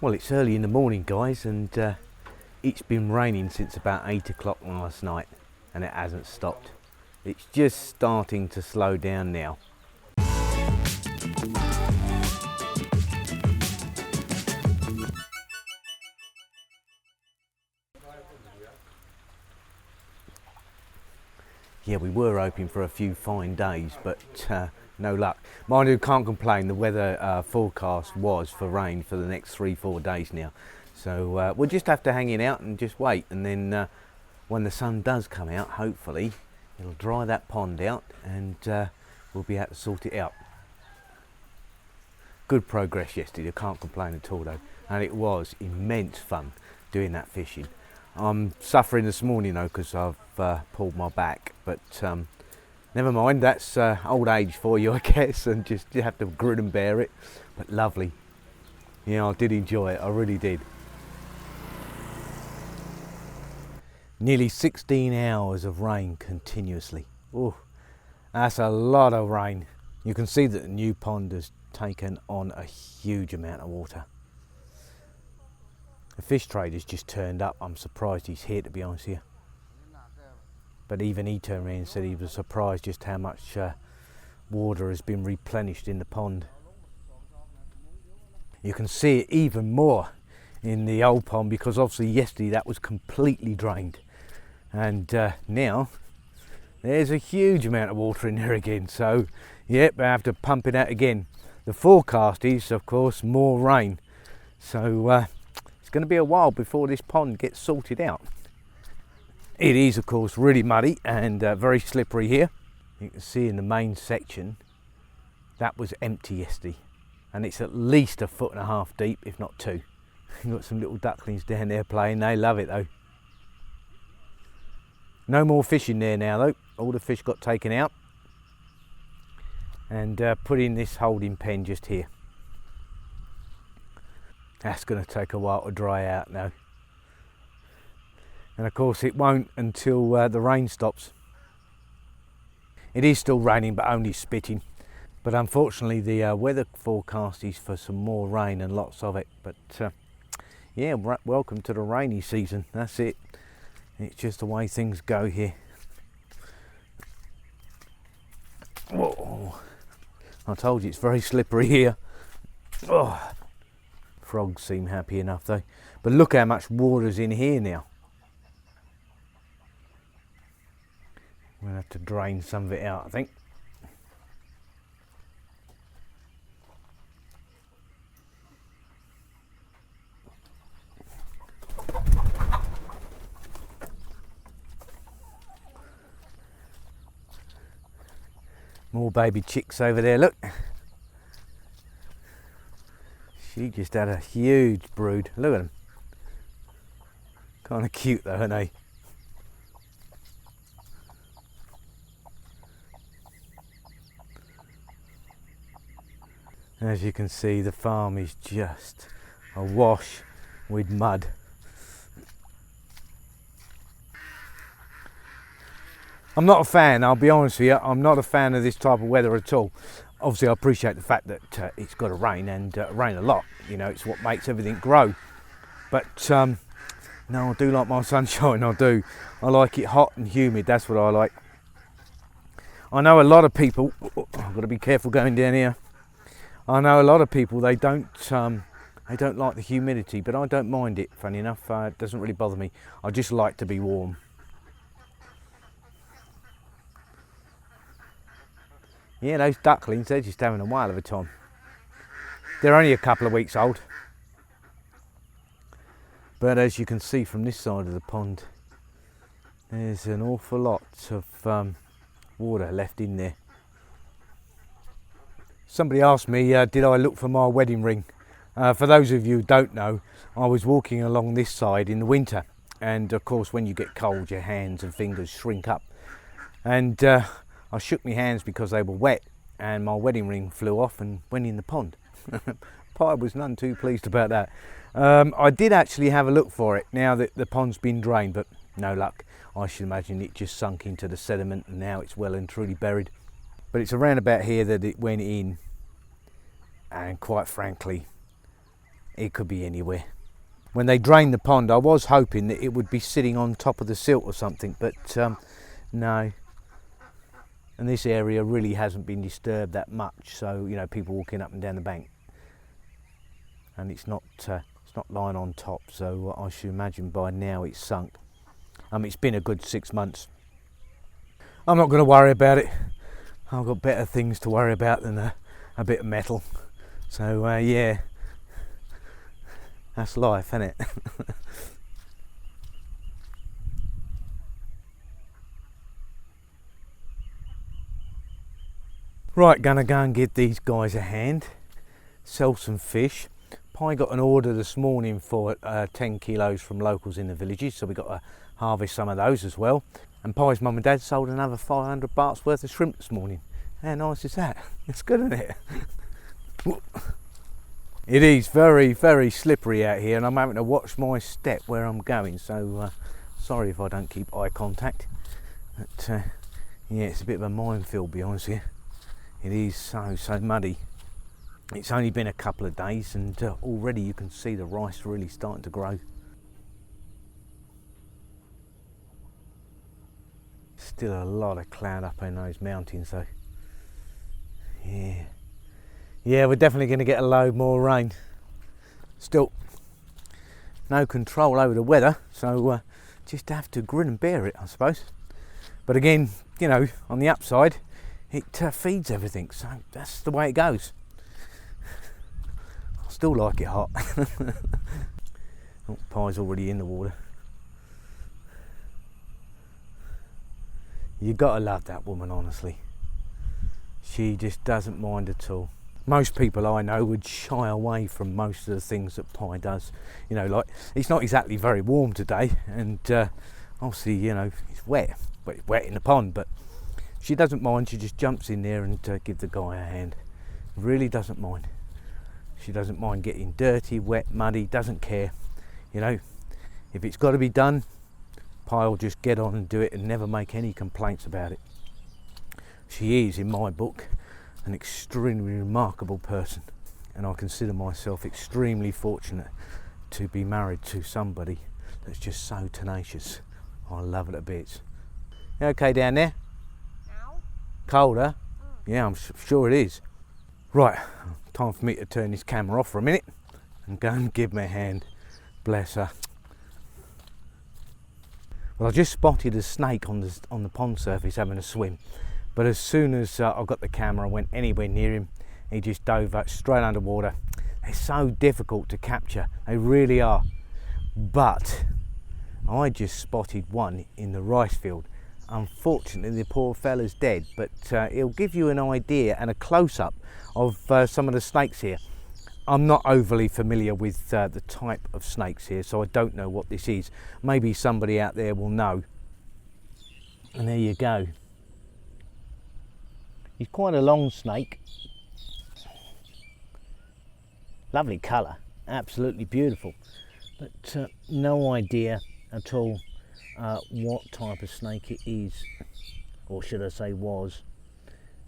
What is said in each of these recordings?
Well, it's early in the morning, guys, and it's been raining since about 8 o'clock last night, and it hasn't stopped. It's just starting to slow down now. Yeah, we were hoping for a few fine days, but no luck. Mind you, can't complain. The weather forecast was for rain for the next 3-4 days now. So we'll just have to hang it out and just wait. And then when the sun does come out, hopefully, it'll dry that pond out and we'll be able to sort it out. Good progress yesterday, I can't complain at all though. And it was immense fun doing that fishing. I'm suffering this morning though because I've pulled my back, but never mind, that's old age for you I guess, and just you have to grin and bear it. But lovely. Yeah, I did enjoy it, I really did. Nearly 16 hours of rain continuously. Oh, that's a lot of rain. You can see that the new pond has taken on a huge amount of water. The fish trader's just turned up. I'm surprised he's here, to be honest here. But even he turned around and said he was surprised just how much water has been replenished in the pond. You can see it even more in the old pond because obviously yesterday that was completely drained. And now there's a huge amount of water in there again. So yep, I have to pump it out again. The forecast is, of course, more rain. So it's going to be a while before this pond gets sorted out. It is, of course, really muddy and very slippery here. You can see in the main section that was empty yesterday, and it's at least 1.5 foot deep, if not 2. You've got some little ducklings down there playing. They love it though. No more fish in there now though. All the fish got taken out and put in this holding pen just here. That's going to take a while to dry out now. And of course it won't until the rain stops. It is still raining, but only spitting. But unfortunately the weather forecast is for some more rain and lots of it. But yeah, welcome to the rainy season. That's it. It's just the way things go here. Whoa. I told you it's very slippery here. Oh. Frogs seem happy enough though. But look how much water's in here now. I'm going to have to drain some of it out, I think. More baby chicks over there, look. She just had a huge brood. Look at them. Kind of cute though, aren't they? As you can see, the farm is just awash with mud. I'm not a fan, I'll be honest with you, I'm not a fan of this type of weather at all. Obviously I appreciate the fact that it's got to rain and rain a lot, you know, it's what makes everything grow. But no, I do like my sunshine, I do. I like it hot and humid, that's what I like. I know a lot of people, I've got to be careful going down here. I know a lot of people, they don't like the humidity, but I don't mind it, funny enough, it doesn't really bother me. I just like to be warm. Yeah, those ducklings, they're just having a whale of a time. They're only a couple of weeks old. But as you can see from this side of the pond, there's an awful lot of water left in there. Somebody asked me, did I look for my wedding ring? For those of you who don't know, I was walking along this side in the winter. And of course, when you get cold, your hands and fingers shrink up. And I shook my hands because they were wet, and my wedding ring flew off and went in the pond. I was none too pleased about that. I did actually have a look for it now that the pond's been drained, but no luck. I should imagine it just sunk into the sediment and now it's well and truly buried. But it's around about here that it went in, and quite frankly, it could be anywhere. When they drained the pond, I was hoping that it would be sitting on top of the silt or something, but no. And this area really hasn't been disturbed that much, so you know, people walking up and down the bank, and it's not lying on top, so I should imagine by now it's sunk. It's been a good 6 months. I'm not going to worry about it. I've got better things to worry about than a bit of metal. So yeah, that's life, isn't it? Right, gonna go and give these guys a hand, sell some fish. Pi got an order this morning for 10 kilos from locals in the villages, so we got to harvest some of those as well. And Pi's mum and dad sold another 500 bahts worth of shrimp this morning. How nice is that? It's good, isn't it? It is very, very slippery out here, and I'm having to watch my step where I'm going, so sorry if I don't keep eye contact. But yeah, it's a bit of a minefield, to be honest with you. It is so muddy. It's only been a couple of days, and already you can see the rice really starting to grow. Still a lot of cloud up in those mountains though. Yeah, we're definitely going to get a load more rain. Still no control over the weather, so just have to grin and bear it, I suppose. But again, you know, on the upside, it feeds everything, so that's the way it goes. I still like it hot. Oh, Pi's already in the water. You gotta love that woman, honestly. She just doesn't mind at all. Most people I know would shy away from most of the things that Pi does. You know, like, it's not exactly very warm today, and obviously, you know, it's wet. But it's wet in the pond, but she doesn't mind. She just jumps in there and gives the guy a hand. Really doesn't mind. She doesn't mind getting dirty, wet, muddy, doesn't care. You know, if it's got to be done, Pi will just get on and do it and never make any complaints about it. She is, in my book, an extremely remarkable person, and I consider myself extremely fortunate to be married to somebody that's just so tenacious. I love it a bit. You okay down there? Ow. Colder? Yeah, I'm sure it is. Right, time for me to turn this camera off for a minute and go and give me a hand. Bless her. Well, I just spotted a snake on the pond surface having a swim, but as soon as I got the camera and went anywhere near him, he just dove straight underwater. They're so difficult to capture, they really are. But I just spotted one in the rice field. Unfortunately, the poor fella's dead, but it'll give you an idea and a close-up of some of the snakes here. I'm not overly familiar with the type of snakes here, so I don't know what this is. Maybe somebody out there will know. And there you go. He's quite a long snake. Lovely colour, absolutely beautiful. But no idea at all what type of snake it is, or should I say was.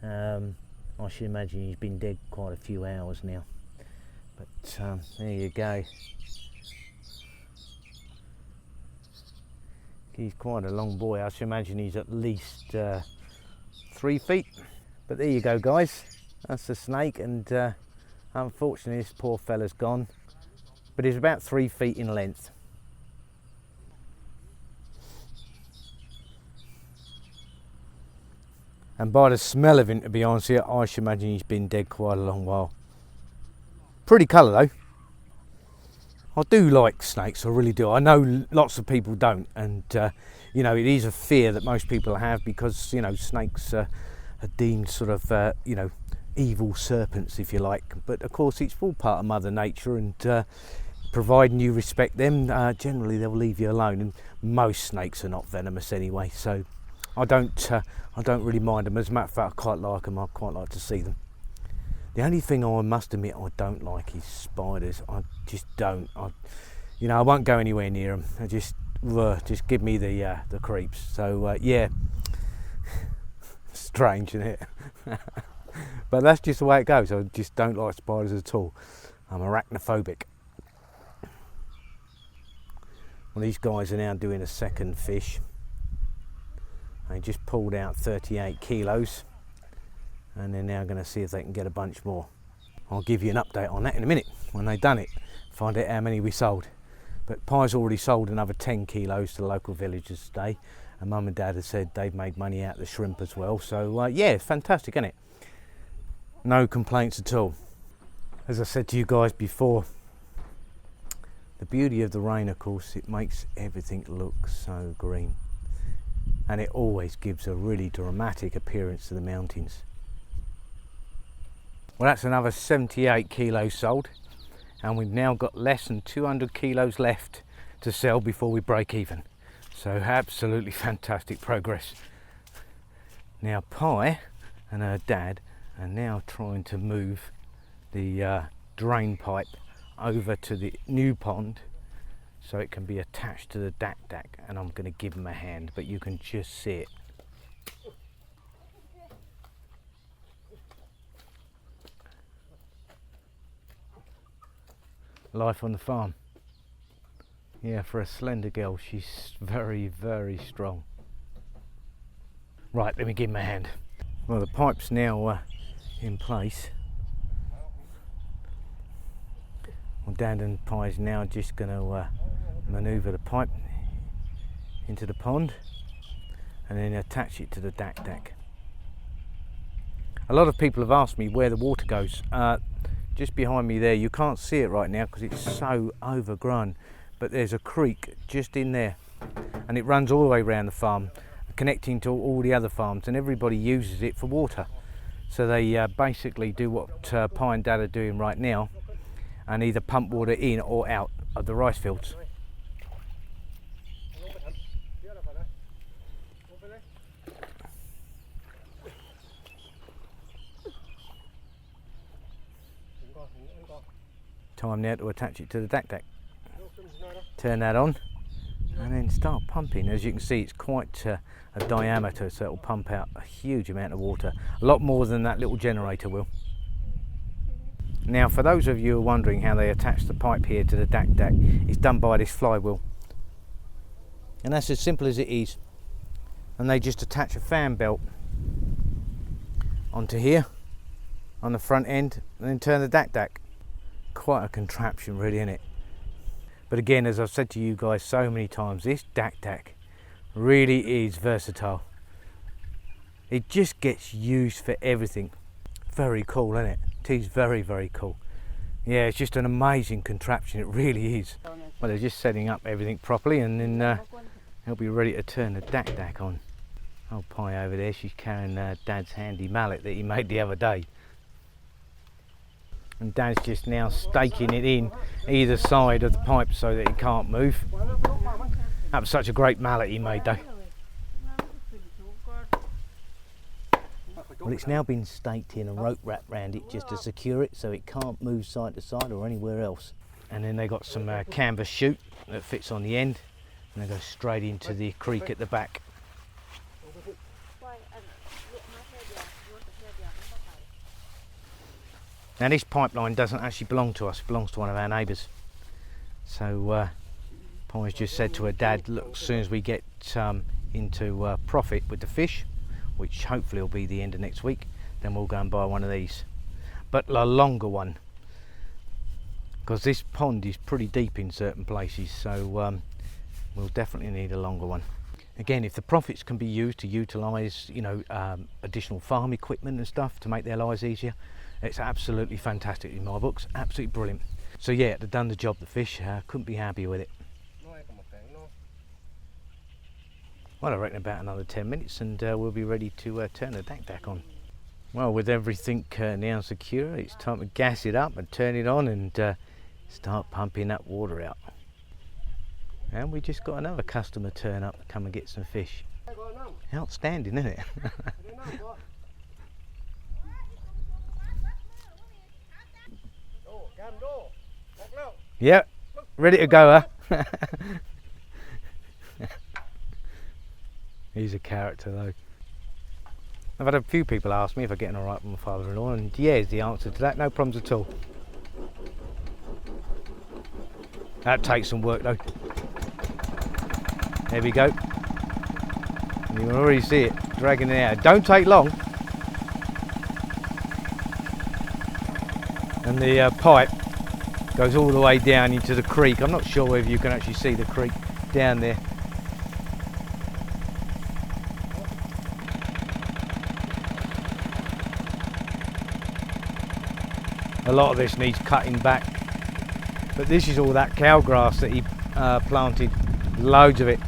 I should imagine he's been dead quite a few hours now. But there you go. He's quite a long boy. I should imagine he's at least 3 feet. But there you go, guys. That's the snake, and unfortunately this poor fella's gone. But he's about 3 feet in length. And by the smell of him, to be honest here, I should imagine he's been dead quite a long while. Pretty colour though. I do like snakes, I really do. I know lots of people don't, and you know, it is a fear that most people have because, you know, snakes are deemed sort of, you know, evil serpents, if you like. But of course, it's all part of Mother Nature, and providing you respect them, generally they'll leave you alone. And most snakes are not venomous anyway, so I don't really mind them. As a matter of fact, I quite like them. I quite like to see them. The only thing I must admit I don't like is spiders. I just don't. You know, I won't go anywhere near them. I just give me the creeps. So yeah, strange, isn't it? But that's just the way it goes. I just don't like spiders at all. I'm arachnophobic. Well, these guys are now doing a second fish. They just pulled out 38 kilos and they're now going to see if they can get a bunch more. I'll give you an update on that in a minute when they've done it, find out how many we sold. But Pi's already sold another 10 kilos to the local villagers today, and Mum and Dad have said they've made money out of the shrimp as well. So yeah, fantastic, isn't it? No complaints at all. As I said to you guys before, the beauty of the rain, of course, it makes everything look so green. And it always gives a really dramatic appearance to the mountains. Well, that's another 78 kilos sold, and we've now got less than 200 kilos left to sell before we break even. So absolutely fantastic progress. Now Pi and her dad are now trying to move the drain pipe over to the new pond so it can be attached to the Dak Dak, and I'm going to give them a hand, but you can just see it. Life on the farm. Yeah, for a slender girl, she's very, very strong. Right, let me give him a hand. Well, the pipe's now in place. Well, Dad and Pi's now just going to manoeuvre the pipe into the pond and then attach it to the Dak Dak. A lot of people have asked me where the water goes. Just behind me there, you can't see it right now because it's so overgrown, but there's a creek just in there and it runs all the way around the farm, connecting to all the other farms, and everybody uses it for water. So they basically do what Pi and Dad are doing right now and either pump water in or out of the rice fields. Time now to attach it to the Dak Dak. Turn that on and then start pumping. As you can see, it's quite a diameter, so it'll pump out a huge amount of water, a lot more than that little generator will. Now, for those of you who are wondering how they attach the pipe here to the Dak Dak, it's done by this flywheel, and that's as simple as it is. And they just attach a fan belt onto here on the front end and then turn the Dak Dak. Quite a contraption, really, isn't it? But again, as I've said to you guys so many times, this Dak Dak really is versatile. It just gets used for everything. Very cool, isn't it? It is very, very cool. Yeah, it's just an amazing contraption, it really is. Well, they're just setting up everything properly, and then they'll be ready to turn the Dak Dak on. Old Pi over there, she's carrying Dad's handy mallet that he made the other day. And Dad's just now staking it in either side of the pipe so that it can't move. That was such a great mallet he made though. Well, it's now been staked in, a rope wrapped around it just to secure it so it can't move side to side or anywhere else. And then they got some canvas chute that fits on the end, and they go straight into the creek at the back. Now this pipeline doesn't actually belong to us, it belongs to one of our neighbours. So Pi's just said to her dad, look, as soon as we get into profit with the fish, which hopefully will be the end of next week, then we'll go and buy one of these. But a longer one, because this pond is pretty deep in certain places, so we'll definitely need a longer one. Again, if the profits can be used to utilise, you know, additional farm equipment and stuff to make their lives easier, it's absolutely fantastic in my books, absolutely brilliant. So yeah, they've done the job, the fish, couldn't be happier with it. Well, I reckon about another 10 minutes and we'll be ready to turn the Dak Dak on. Well, with everything now secure, it's time to gas it up and turn it on and start pumping that water out. And we just got another customer turn up to come and get some fish. Outstanding, isn't it? Yep, ready to go, huh? He's a character though. I've had a few people ask me if I'm getting alright with my father-in-law, and yeah is the answer to that, no problems at all. That takes some work though. There we go. And you can already see it dragging it out. Don't take long. And the pipe goes all the way down into the creek. I'm not sure whether you can actually see the creek down there. A lot of this needs cutting back, but this is all that cow grass that he planted, loads of it.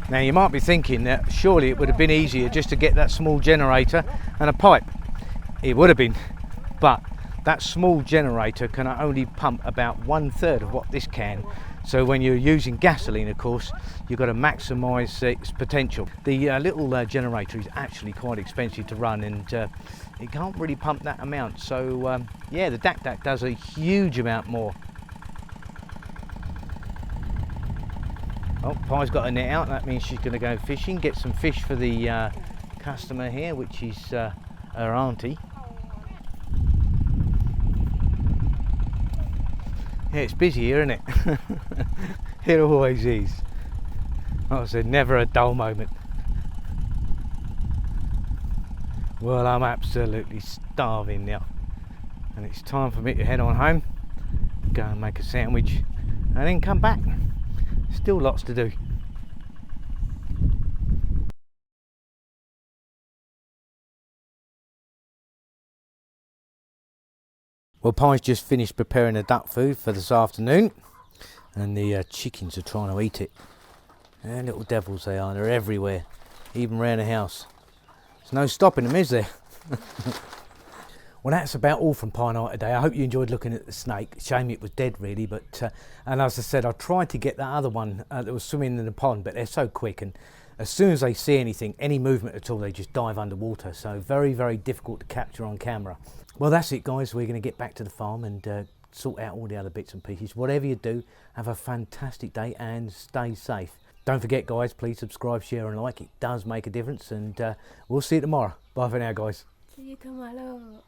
Now you might be thinking that surely it would have been easier just to get that small generator and a pipe. It would have been, but that small generator can only pump about 1/3 of what this can. So when you're using gasoline, of course, you've got to maximise its potential. The little generator is actually quite expensive to run, and it can't really pump that amount. So yeah, the Dak Dak does a huge amount more. Oh, Pi's got a net out. That means she's going to go fishing, get some fish for the customer here, which is her auntie. Yeah, it's busy here, isn't it? It always is. Like I said, never a dull moment. Well, I'm absolutely starving now, and it's time for me to head on home, go and make a sandwich, and then come back. Still lots to do. Well, Pi's just finished preparing the duck food for this afternoon, and the chickens are trying to eat it. They're little devils they are, they're everywhere, even around the house. There's no stopping them, is there? Well, that's about all from Pi and I today. I hope you enjoyed looking at the snake. Shame it was dead, really. But and as I said, I tried to get that other one that was swimming in the pond, but they're so quick, and as soon as they see anything, any movement at all, they just dive underwater. So very, very difficult to capture on camera. Well, that's it, guys. We're going to get back to the farm and sort out all the other bits and pieces. Whatever you do, have a fantastic day and stay safe. Don't forget, guys, please subscribe, share and like. It does make a difference, and we'll see you tomorrow. Bye for now, guys. See you tomorrow.